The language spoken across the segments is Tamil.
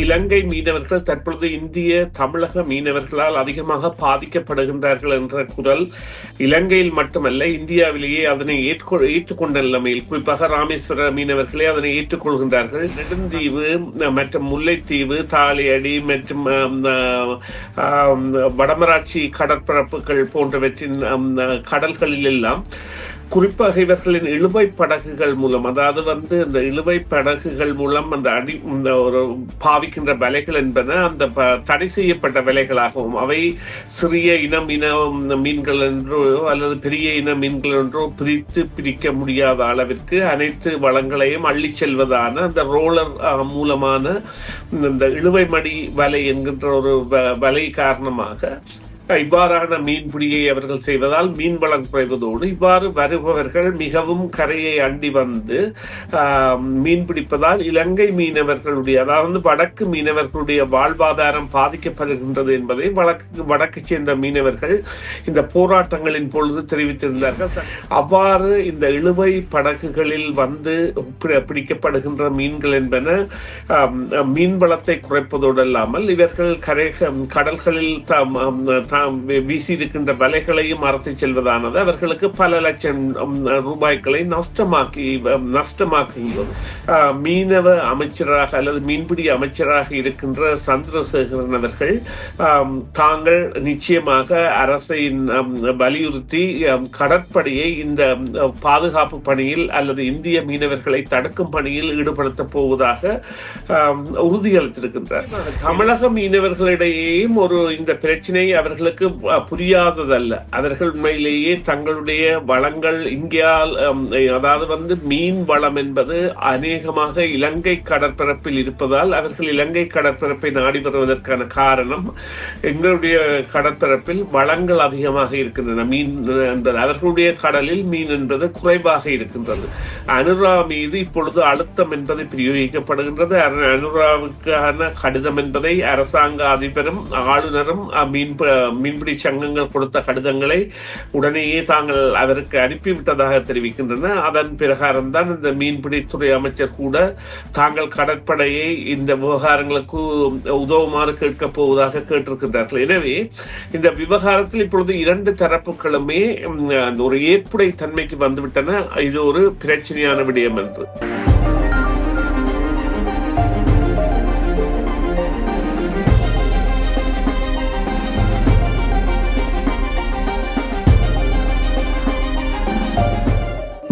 இலங்கை மீனவர்கள் தற்பொழுது இந்திய தமிழக மீனவர்களால் அதிகமாக பாதிக்கப்படுகின்றார்கள் என்ற குரல் இலங்கையில் மட்டுமல்ல இந்தியாவிலேயே அதனை ஏற்றுக்கொண்ட நிலைமையில் குறிப்பாக ராமேஸ்வர மீனவர்களே அதனை ஏற்றுக்கொள்கின்றார்கள். நெடுந்தீவு மற்றும் முல்லைத்தீவு, தாலியடி மற்றும் வடமராட்சி கடற்பரப்புகள் போன்றவற்றின் கடல்களில் எல்லாம் குறிப்பாக இவர்களின் இழுவை படகுகள் மூலம், அதாவது இந்த இழுவை படகுகள் மூலம் அந்த ஒரு பாவிக்கின்ற வலைகள் என்பன அந்த தடை செய்யப்பட்ட வலைகளாகவும் அவை சிறிய மீன்கள் என்றோ அல்லது பெரிய இன மீன்கள் என்றோ பிரிக்க முடியாத அளவிற்கு அனைத்து வளங்களையும் அள்ளி செல்வதான அந்த ரோலர் மூலமான இந்த இழுவை மடி வலை என்கின்ற ஒரு வலை காரணமாக இவ்வாறான மீன்பிடியை அவர்கள் செய்வதால் மீன் வளம் குறைவதோடு இவ்வாறு வருபவர்கள் மிகவும் கரையை அண்டி வந்து மீன் பிடிப்பதால் இலங்கை மீனவர்களுடைய, அதாவது வடக்கு மீனவர்களுடைய வாழ்வாதாரம் பாதிக்கப்படுகின்றது என்பதை வடக்கு சேர்ந்த மீனவர்கள் இந்த போராட்டங்களின் பொழுது தெரிவித்திருந்தார்கள். அவ்வாறு இந்த இழுவை படகுகளில் வந்து பிடிக்கப்படுகின்ற மீன்கள் என்பன மீன் வளத்தை குறைப்பதோடு அல்லாமல் இவர்கள் கடல்களில் வீசியிருக்கின்ற வலைகளையும் அறுத்து செல்வதானது அவர்களுக்கு பல லட்சம் ரூபாய்களை நஷ்டமாக்கி மீனவ அமைச்சராக அல்லது மீன்பிடி அமைச்சராக இருக்கின்ற சந்திரசேகரன் அவர்கள் தாங்கள் நிச்சயமாக அரசை வலியுறுத்தி கடற்படையை இந்த பாதுகாப்பு பணியில் அல்லது இந்திய மீனவர்களை தடுக்கும் பணியில் ஈடுபடுத்த போவதாக உறுதியளித்திருக்கின்றார். தமிழக மீனவர்களிடையேயும் இந்த பிரச்சனை அவர்களுக்கு புரியாததல்ல. அவர்கள் உண்மையிலேயே தங்களுடைய வளங்கள் இந்தியால், அதாவது மீன் வளம் என்பது அநேகமாக இலங்கை கடற்பரப்பில் இருப்பதால் அவர்கள் இலங்கை கடற்பரப்பை நாடி வருவதற்கான காரணம் எங்களுடைய கடற்பரப்பில் வளங்கள் அதிகமாக இருக்கின்றன. மீன் என்பது அவர்களுடைய கடலில் மீன் என்பது குறைவாக இருக்கின்றது. அனுரா மீது இப்பொழுது அழுத்தம் என்பது பிரயோகிக்கப்படுகின்றது. அனுராவுக்கான கடிதம் என்பதை அரசாங்க அதிபரும் ஆளுநரும் மீன்பிடி சங்கங்கள் கொடுத்த கடிதங்களை உடனேயே தாங்கள் அவருக்கு அனுப்பிவிட்டதாக தெரிவிக்கின்றன. அதன் பிரகாரம் தான் இந்த மீன்பிடித்துறை அமைச்சர் கூட தாங்கள் கடற்படையை இந்த விவகாரங்களுக்கு உதவுமாறு கேட்கப் போவதாக கேட்டிருக்கின்றார்கள். எனவே இந்த விவகாரத்தில் இப்பொழுது இரண்டு தரப்புகளுமே ஒரு ஏற்புடை தன்மைக்கு வந்துவிட்டன. இது ஒரு பிரச்சனையான விடயம் என்று.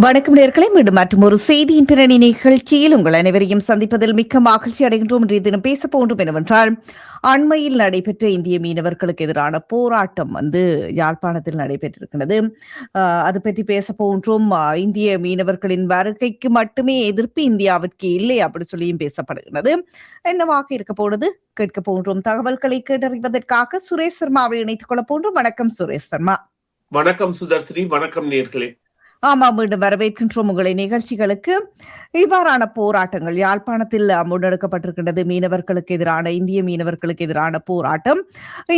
வணக்கம் நேயர்களே, மீண்டும் மற்றும் ஒரு செய்தியின் பின்னணி நிகழ்ச்சியில் உங்கள் அனைவரையும் சந்திப்பதில் மிக்க மகிழ்ச்சி அடைகின்றோம். இன்றைய தினம் பேச போன்றோம் என்னவென்றால், அண்மையில் நடைபெற்ற இந்திய மீனவர்களுக்கு எதிரான போராட்டம் யாழ்ப்பாணத்தில் நடைபெற்றிருக்கிறது. அது பற்றி பேச போன்றோம். இந்திய மீனவர்களின் வருகைக்கு மட்டுமே எதிர்ப்பு இந்தியாவிற்கு இல்லை அப்படி சொல்லியும் பேசப்படுகிறது. என்னவாக இருக்க போனது கேட்க போன்றோம். தகவல்களை கேட்டறிவதற்காக சுரேஷ் சர்மாவை இணைத்துக் கொள்ள போன்றோம். வணக்கம் சுரேஷ் சர்மா. வணக்கம் சுதர்ஸ்ரீ. வணக்கம் நேயர்களே. ஆமாம், மீண்டும் வரவேற்கின்றோம் உங்களை நிகழ்ச்சிகளுக்கு. இவ்வாறான போராட்டங்கள் யாழ்ப்பாணத்தில் முன்னெடுக்கப்பட்டிருக்கின்றது. இந்திய மீனவர்களுக்கு எதிரான போராட்டம்.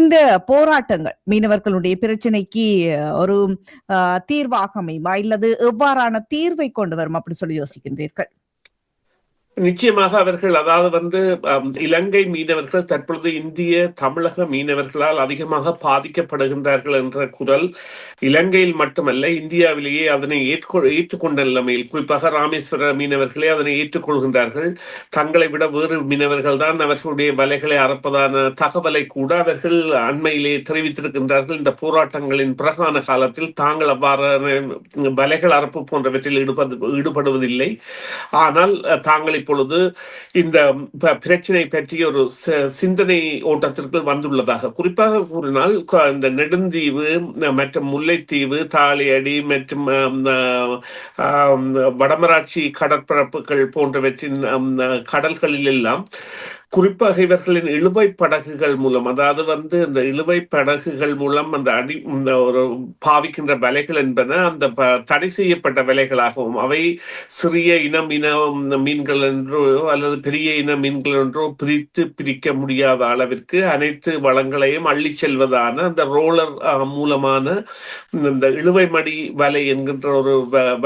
இந்த போராட்டங்கள் மீனவர்களுடைய பிரச்சனைக்கு ஒரு தீர்வாக அமையுமா, இல்லது எவ்வாறான தீர்வை கொண்டு வரும் அப்படி சொல்லி யோசிக்கின்றீர்கள்? நிச்சயமாக அவர்கள், அதாவது இலங்கை மீனவர்கள் தற்பொழுது இந்திய தமிழக மீனவர்களால் அதிகமாக பாதிக்கப்படுகின்றார்கள் என்ற குரல் இலங்கையில் மட்டுமல்ல இந்தியாவிலேயே அதனை ஏற்றுக்கொண்ட நிலைமையில் குறிப்பாக ராமேஸ்வர மீனவர்களே அதனை ஏற்றுக்கொள்கின்றார்கள். தங்களை விட வேறு மீனவர்கள் தான் அவர்களுடைய வலைகளை அறுப்பதான தகவலை கூட அவர்கள் அண்மையிலே தெரிவித்திருக்கின்றார்கள். இந்த போராட்டங்களின் பிரகான காலத்தில் தாங்கள் அவ்வாறான வலைகள் அறுப்பு போன்றவற்றில் ஈடுபடுவதில்லை. ஆனால் தாங்கள் இப்பொழுது இந்த பிரச்சனை பற்றிய ஒரு சிந்தனை ஓட்டத்திற்கு வந்துள்ளதாக குறிப்பாக கூறினால், இந்த நெடுந்தீவு மற்றும் முல்லைத்தீவு, தாலியடி மற்றும் வடமராட்சி கடற்பரப்புகள் போன்றவற்றின் கடல்களில் எல்லாம் குறிப்பாக இவர்களின் இழுவை படகுகள் மூலம், அதாவது இந்த இழுவை படகுகள் மூலம் அந்த ஒரு பாவிக்கின்ற வலைகள் என்பன அந்த தடை செய்யப்பட்ட வலைகளாகவும் அவை சிறிய மீன்கள் என்றோ அல்லது பெரிய இன மீன்கள் என்றோ பிரிக்க முடியாத அளவிற்கு அனைத்து வளங்களையும் அள்ளி செல்வதான அந்த ரோலர் மூலமான இந்த இழுவை மடி வலை என்கின்ற ஒரு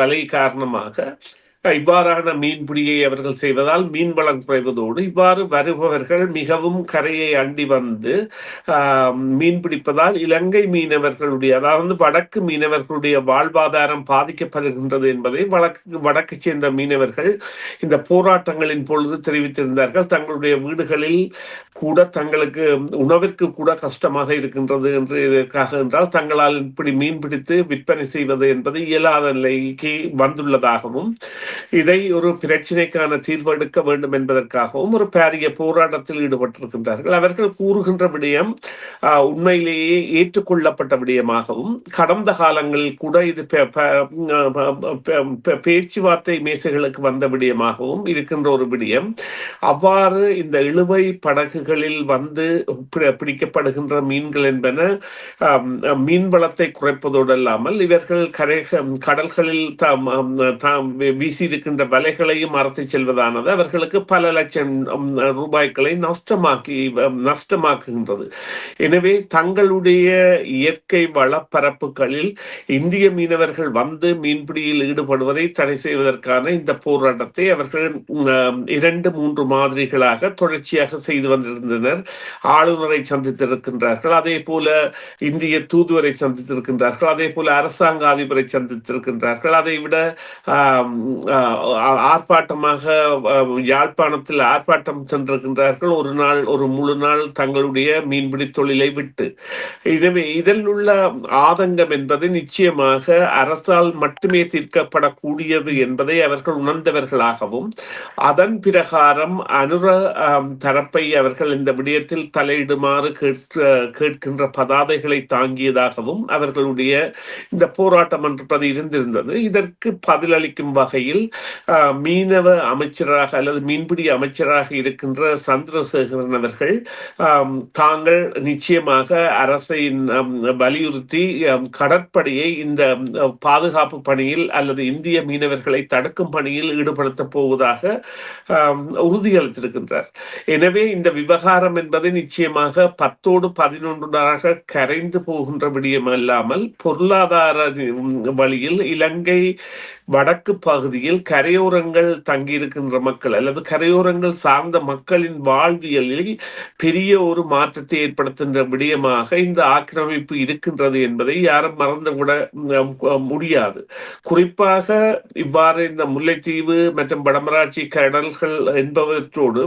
வலை காரணமாக இவ்வாறான மீன்பிடியை அவர்கள் செய்வதால் மீன் வளம் குறைவதோடு இவ்வாறு வருபவர்கள் மிகவும் கரையை அண்டி வந்து மீன் பிடிப்பதால் இலங்கை மீனவர்களுடைய, அதாவது வடக்கு மீனவர்களுடைய வாழ்வாதாரம் பாதிக்கப்படுகின்றது என்பதை வடக்கு சேர்ந்த மீனவர்கள் இந்த போராட்டங்களின் பொழுது தெரிவித்திருந்தார்கள். தங்களுடைய வீடுகளில் கூட தங்களுக்கு உணவிற்கு கூட கஷ்டமாக இருக்கின்றது என்று இதற்காக என்றால் தங்களால் இப்படி மீன் பிடித்து விற்பனை செய்வது என்பது இயலாத நிலைக்கு வந்துள்ளதாகவும், இதை ஒரு பிரச்சினைக்கான தீர்வு எடுக்க வேண்டும் என்பதற்காகவும் ஒரு பாரிய போராட்டத்தில் ஈடுபட்டிருக்கின்றார்கள். அவர்கள் கூறுகின்ற விடயம் உண்மையிலேயே ஏற்றுக்கொள்ளப்பட்ட விடயமாகவும், கடந்த காலங்களில் கூட இது பேச்சுவார்த்தை மேசைகளுக்கு வந்த விடயமாகவும் இருக்கின்ற ஒரு விடயம். அவ்வாறு இந்த இழுவை படகுகளில் வந்து பிடிக்கப்படுகின்ற மீன்கள் என்பன மீன் வளத்தை குறைப்பதோடு அல்லாமல் இவர்கள் கடல்களில் வீசியிருக்கின்ற வலைகளையும் மறத்து செல்வதானது அவர்களுக்கு பல லட்சம் ரூபாய்களை நஷ்டமாக்குகின்றது. எனவே தங்களுடைய இயற்கை வளப்பரப்புகளில் இந்திய மீனவர்கள் வந்து மீன்பிடியில் ஈடுபடுவதை தடை செய்வதற்கான இந்த போராட்டத்தை அவர்கள் 2-3 மாதிரிகளாக தொடர்ச்சியாக செய்து வந்திருந்தனர். ஆளுநரை சந்தித்திருக்கின்றார்கள், அதே போல இந்திய தூதுவரை சந்தித்திருக்கின்றார்கள், அதே போல அரசாங்க அதிபரை சந்தித்திருக்கின்றார்கள். அதை விட ஆர்ப்பாட்டமாக யாழ்ப்பாணத்தில் ஆர்ப்பாட்டம் சென்றிருக்கின்றார்கள், ஒரு முழு நாள் தங்களுடைய மீன்பிடி தொழிலை விட்டு. எனவே இதில் உள்ள ஆதங்கம் என்பது நிச்சயமாக அரசால் மட்டுமே தீர்க்கப்படக்கூடியது என்பதை அவர்கள் உணர்ந்தவர்களாகவும், அதன் பிரகாரம் அனுர தரப்பை அவர்கள் இந்த விடயத்தில் தலையிடுமாறு கேட்கின்ற பதாதைகளை தாங்கியதாகவும் அவர்களுடைய இந்த போராட்டம் என்பது இருந்திருந்தது. இதற்கு பதிலளிக்கும் வகையில் மீனவ அமைச்சராக அல்லது மீன்பிடி அமைச்சராக இருக்கின்ற சந்திரசேகரன் அவர்கள் தாங்கள் நிச்சயமாக அரசை வலியுறுத்தி கடற்படையை இந்த பாதுகாப்பு பணியில் அல்லது இந்திய மீனவர்களை தடுக்கும் பணியில் ஈடுபடுத்த போவதாக உறுதியளித்திருக்கின்றார். எனவே இந்த விவகாரம் என்பது நிச்சயமாக 10-11 கரைந்து போகின்ற விடயம் அல்லாமல் பொருளாதார வழியில் இலங்கை வடக்கு பகுதியில் கரையோரங்கள் தங்கியிருக்கின்ற மக்கள் அல்லது கரையோரங்கள் சார்ந்த மக்களின் வாழ்வியலில் பெரிய ஒரு மாற்றத்தை ஏற்படுத்துகின்ற விடயமாக இந்த ஆக்கிரமிப்பு இருக்கின்றது என்பதை யாரும் மறந்துவிட முடியாது. குறிப்பாக இவ்வாறு இந்த முல்லைத்தீவு மற்றும் வடமராட்சி கடல்கள் என்பவற்றோடு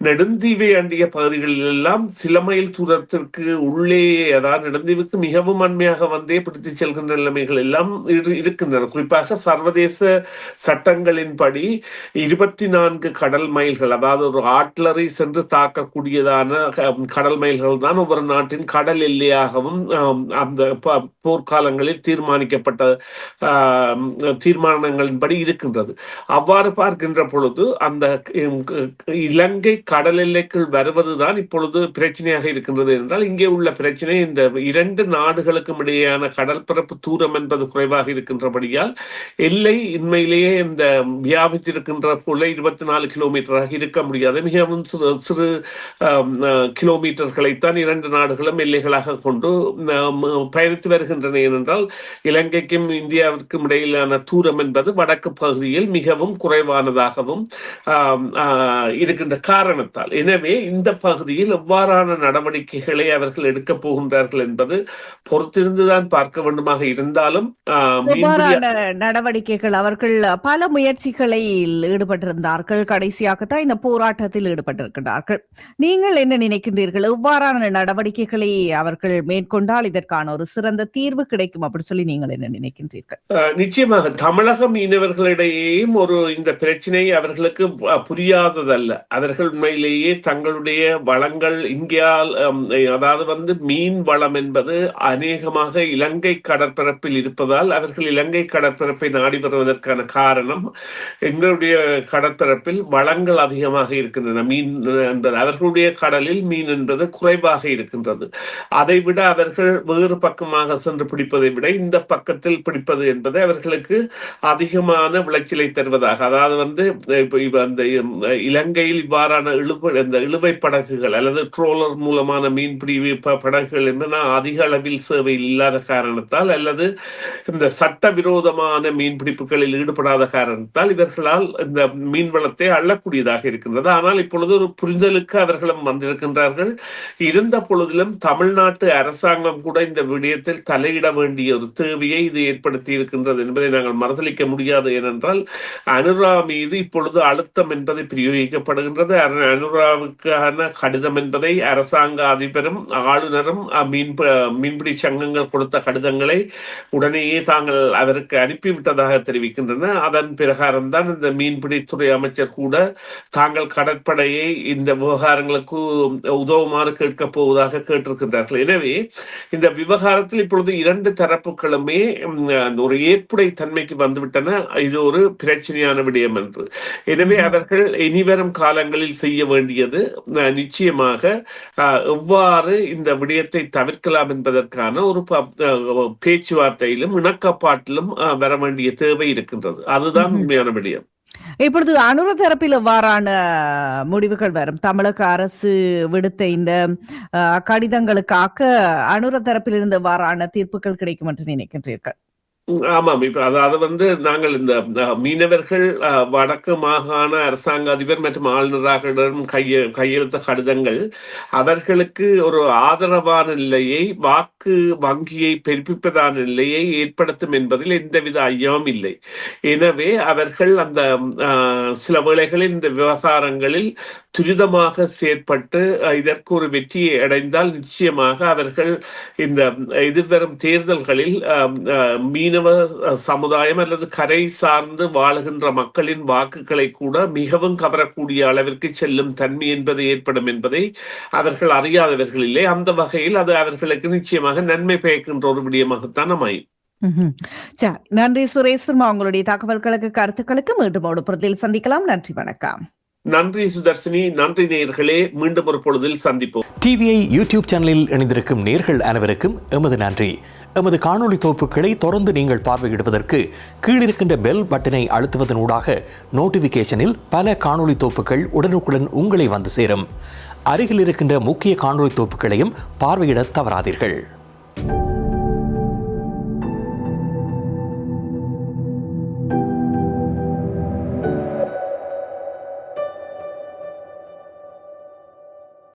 நெடுந்தீவை அண்டிய பகுதிகளில் எல்லாம் சில மைல் தூரத்திற்கு உள்ளே, அதாவது நெடுந்தீவுக்கு மிகவும் அண்மையாக வந்தே பிடித்து செல்கின்ற நிலைமைகள் எல்லாம் இருக்கின்றன. குறிப்பாக சர்வதேச சட்டங்களின்படி 24 கடல் மைல்கள், அதாவது ஒரு ஆட்லரை சென்று தாக்கக்கூடியதான கடல் மைல்கள் தான் ஒவ்வொரு நாட்டின் கடல் எல்லையாகவும் அந்த போர்க்காலங்களில் தீர்மானிக்கப்பட்ட தீர்மானங்களின்படி இருக்கின்றது. அவ்வாறு பார்க்கின்ற பொழுது அந்த இலங்கை கடல் எல்லைக்குள் வருவதுதான் இப்பொழுது பிரச்சனையாக இருக்கின்றது என்றால், இங்கே உள்ள பிரச்சனை இந்த 2 நாடுகளுக்கும் இடையேயான கடல் பரப்பு தூரம் என்பது குறைவாக இருக்கின்றபடியால் எல்லை உண்மையிலேயே இந்த வியாபித்திருக்கின்ற போல 24 கிலோமீட்டராக இருக்க முடியாது. மிகவும் சிறு கிலோமீட்டர்களைத்தான் 2 நாடுகளும் எல்லைகளாக கொண்டு பயணித்து வருகின்றன. ஏனென்றால் இலங்கைக்கும் இந்தியாவிற்கும் இடையிலான தூரம் என்பது வடக்கு பகுதியில் மிகவும் குறைவானதாகவும் இருக்கின்ற காரணத்தால், எனவே இந்த பகுதியில் எவ்வாறான நடவடிக்கைகளை அவர்கள் எடுக்கப் போகின்றார்கள் என்பது பொறுத்திருந்துதான் பார்க்க வேண்டுமாக இருந்தாலும் நடவடிக்கைகள் அவர்கள் பல முயற்சிகளை ஈடுபட்டிருந்தார்கள். கடைசியாகத்தான் இந்த போராட்டத்தில் ஈடுபட்டிருக்கிறார்கள். நீங்கள் என்ன நினைக்கின்றீர்கள்? இவ்வாறான நடவடிக்கைகளை அவர்கள் மேற்கொண்டால் இதற்கான ஒரு சிறந்த தீர்வு கிடைக்கும் அப்படி சொல்லி நீங்கள் என்ன நினைக்கின்றீர்கள்? நிச்சயமாக தமிழக மீனவர்களிடையேயும் இந்த பிரச்சனை அவர்களுக்கு புரியாததல்ல. அவர்கள் உண்மையிலேயே தங்களுடைய வளங்கள் இந்தியால், அதாவது மீன் வளம் என்பது அநேகமாக இலங்கை கடற்பரப்பில் இருப்பதால் அவர்கள் இலங்கை கடற்பரப்பை நாடி வருவதற்கான காரணம், எங்களுடைய கடற்பரப்பில் வளங்கள் அதிகமாக இருக்கின்றன. மீன் என்பது அவர்களுடைய கடலில் மீன் என்பது குறைவாக இருக்கின்றது. அதை விட அவர்கள் வேறு பக்கமாக சென்று பிடிப்பதை விட இந்த பக்கத்தில் பிடிப்பது என்பது அவர்களுக்கு அதிகமான விளைச்சலை தருவதாக, அதாவது அந்த இலங்கையில் இவ்வாறான இழுவை படகுகள் அல்லது ட்ரோலர் மூலமான மீன்பிடி படகுகள் என்பன அதிக அளவில் சேவையில் இல்லாத காரணத்தால் அல்லது இந்த சட்டவிரோதமான மீன்பிடி பிடிப்புகளில் ஈடுபடாத காரணத்தால் இவர்களால் இந்த மீன்வளத்தை அள்ளக்கூடியதாக இருக்கின்றது. ஆனால் இப்பொழுது ஒரு புரிதலுக்கு அவர்களும் வந்திருக்கின்றார்கள். இருந்த பொழுதிலும் தமிழ்நாட்டு அரசாங்கம் கூட இந்த விடயத்தில் தலையிட வேண்டிய ஒரு தேவையை இது ஏற்படுத்தி இருக்கின்றது என்பதை நாங்கள் மறுதளிக்க முடியாது. ஏனென்றால் அனுரா மீது இப்பொழுது அழுத்தம் என்பதை பிரயோகிக்கப்படுகின்றது. அனுராவுக்கான கடிதம் என்பதை அரசாங்க அதிபரும் ஆளுநரும் மீன்பிடி சங்கங்கள் கொடுத்த கடிதங்களை உடனேயே தாங்கள் அவருக்கு அனுப்பிவிட்டதாக தெரிவிக்கின்றன. அதன் பிரகாரம் தான் இந்த மீன்பிடித்துறை அமைச்சர் கூட தாங்கள் கடற்படையை இந்த விவகாரங்களுக்கு உதவுமாறு கேட்கப் போவதாக கேட்டிருக்கின்றார்கள். எனவே இந்த விவகாரத்தில் இப்பொழுது இரண்டு தரப்புகளுமே ஒரு ஏற்புடை தன்மைக்கு வந்துவிட்டன. இது ஒரு பிரச்சனையான விடயம் என்று. எனவே அவர்கள் இனிவரும் காலங்களில் செய்ய வேண்டியது நிச்சயமாக எவ்வாறு இந்த விடயத்தை தவிர்க்கலாம் என்பதற்கான ஒரு பேச்சுவார்த்தையிலும் இணக்கப்பாட்டிலும் வர வேண்டிய தேவை இருக்கின்றது. அதுதான் உண்மையான விடயம். இப்பொழுது அனுர தரப்பில் எவ்வாறான முடிவுகள் வரும்? தமிழக அரசு விடுத்த இந்த கடிதங்களுக்காக அனுர தரப்பிலிருந்து எவ்வாறான தீர்ப்புகள் கிடைக்கும் என்று நினைக்கின்றீர்கள்? ஆமாம். இப்ப அதாவது நாங்கள் இந்த மீனவர்கள் வடக்கு மாகாண அரசாங்க அதிபர் மற்றும் ஆளுநராக கையெழுத்த கடிதங்கள் அவர்களுக்கு ஒரு ஆதரவான நிலையை, வாக்கு வங்கியை பெருப்பிப்பதான நிலையை ஏற்படுத்தும் என்பதில் எந்தவித ஐயமும் இல்லை. எனவே அவர்கள் அந்த சில வேளைகளில் இந்த விவகாரங்களில் துரிதமாக செயற்பட்டு இதற்கு ஒரு வெற்றியை அடைந்தால் நிச்சயமாக அவர்கள் இந்த எதிர்வரும் தேர்தல்களில் மீனவ சமுதாயம் அல்லது கரை சார்ந்து வாழுகின்ற மக்களின் வாக்குகளை கூட மிகவும் கவரக்கூடிய அளவிற்கு செல்லும் தன்மை என்பது ஏற்படும் என்பதை அவர்கள் அறியாதவர்கள் இல்லை. அந்த வகையில் அது அவர்களுக்கு நிச்சயமாக நன்மை பயக்கின்ற ஒரு விடயமாகத்தான் அமையும். நன்றி சுரேஷ். உங்களுடைய தகவல்களுக்கு கருத்துக்களுக்கு மீண்டும் ஒரு பொழுதில் சந்திக்கலாம். நன்றி, வணக்கம். நன்றி சுதர்சினி. நன்றி நேயர்களே. மீண்டும் ஒரு பொழுதில் சந்திப்போம். டிவிஐ யூடியூப் சேனலில் இணைந்திருக்கும் நேயர்கள் அனைவருக்கும் எமது நன்றி. எமது காணொளி தொகுப்புகளை தொடர்ந்து நீங்கள் பார்வையிடுவதற்கு கீழிருக்கின்ற பெல் பட்டனை அழுத்துவதனூடாக நோட்டிபிகேஷனில் பல காணொளி தொகுப்புகள் உடனுக்குடன் உங்களை வந்து சேரும். அருகில் இருக்கின்ற முக்கிய காணொளி தொகுப்புகளையும் பார்வையிட தவறாதீர்கள்.